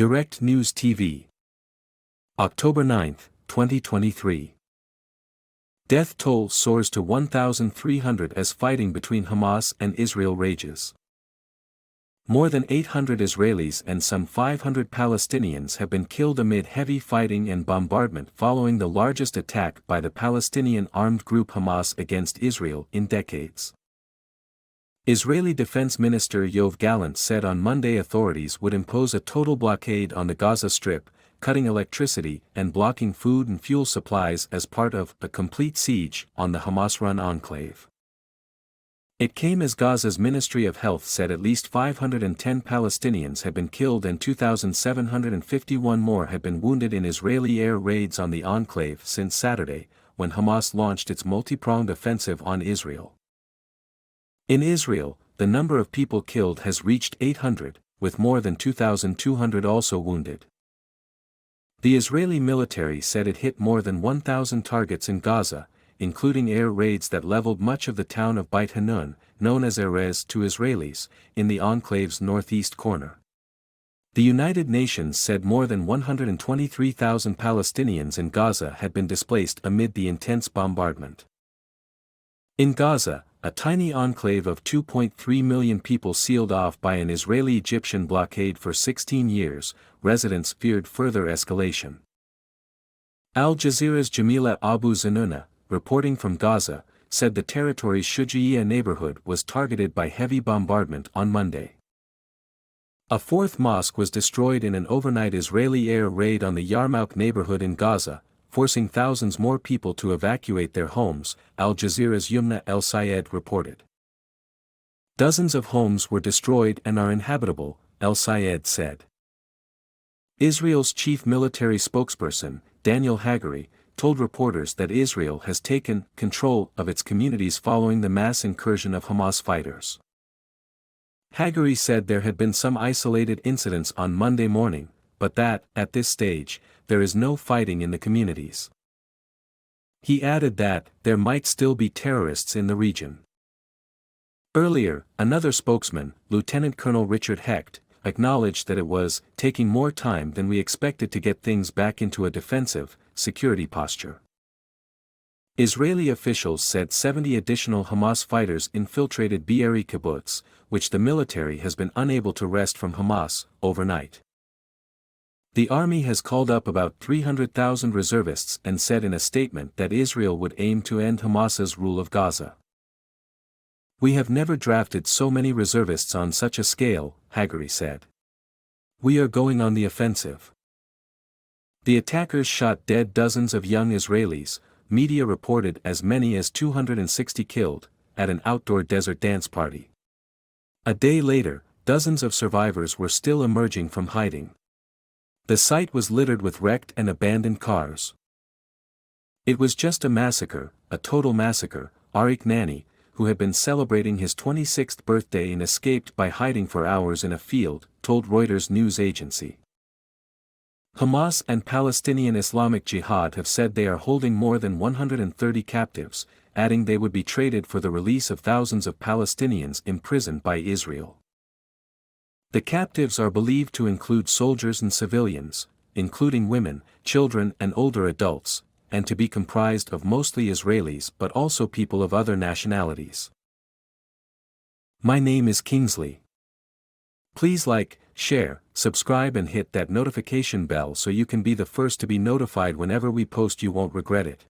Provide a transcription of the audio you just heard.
Direct News TV. October 9, 2023. Death toll soars to 1,300 as fighting between Hamas and Israel rages. More than 800 Israelis and some 500 Palestinians have been killed amid heavy fighting and bombardment following the largest attack by the Palestinian armed group Hamas against Israel in decades. Israeli Defense Minister Yoav Gallant said on Monday authorities would impose a total blockade on the Gaza Strip, cutting electricity and blocking food and fuel supplies as part of a complete siege on the Hamas-run enclave. It came as Gaza's Ministry of Health said at least 510 Palestinians had been killed and 2,751 more had been wounded in Israeli air raids on the enclave since Saturday, when Hamas launched its multi-pronged offensive on Israel. In Israel, the number of people killed has reached 800, with more than 2,200 also wounded. The Israeli military said it hit more than 1,000 targets in Gaza, including air raids that leveled much of the town of Beit Hanun, known as Erez to Israelis, in the enclave's northeast corner. The United Nations said more than 123,000 Palestinians in Gaza had been displaced amid the intense bombardment. In Gaza, a tiny enclave of 2.3 million people sealed off by an Israeli-Egyptian blockade for 16 years, residents feared further escalation. Al Jazeera's Jamila Abu Zanuna, reporting from Gaza, said the territory's Shujaiya neighborhood was targeted by heavy bombardment on Monday. A fourth mosque was destroyed in an overnight Israeli air raid on the Yarmouk neighborhood in Gaza, forcing thousands more people to evacuate their homes, Al Jazeera's Yumna El Sayed reported. Dozens of homes were destroyed and are inhabitable, El Sayed said. Israel's chief military spokesperson, Daniel Hagari, told reporters that Israel has taken control of its communities following the mass incursion of Hamas fighters. Hagari said there had been some isolated incidents on Monday morning, but that, at this stage, there is no fighting in the communities. He added that there might still be terrorists in the region. Earlier, another spokesman, Lieutenant Colonel Richard Hecht, acknowledged that it was taking more time than we expected to get things back into a defensive, security posture. Israeli officials said 70 additional Hamas fighters infiltrated Be'eri kibbutz, which the military has been unable to wrest from Hamas, overnight. The army has called up about 300,000 reservists and said in a statement that Israel would aim to end Hamas's rule of Gaza. We have never drafted so many reservists on such a scale, Hagari said. We are going on the offensive. The attackers shot dead dozens of young Israelis, media reported as many as 260 killed, at an outdoor desert dance party. A day later, dozens of survivors were still emerging from hiding. The site was littered with wrecked and abandoned cars. It was just a massacre, a total massacre, Arik Nani, who had been celebrating his 26th birthday and escaped by hiding for hours in a field, told Reuters news agency. Hamas and Palestinian Islamic Jihad have said they are holding more than 130 captives, adding they would be traded for the release of thousands of Palestinians imprisoned by Israel. The captives are believed to include soldiers and civilians, including women, children and older adults, and to be comprised of mostly Israelis but also people of other nationalities. My name is Kingsley. Please like, share, subscribe and hit that notification bell so you can be the first to be notified whenever we post. You won't regret it.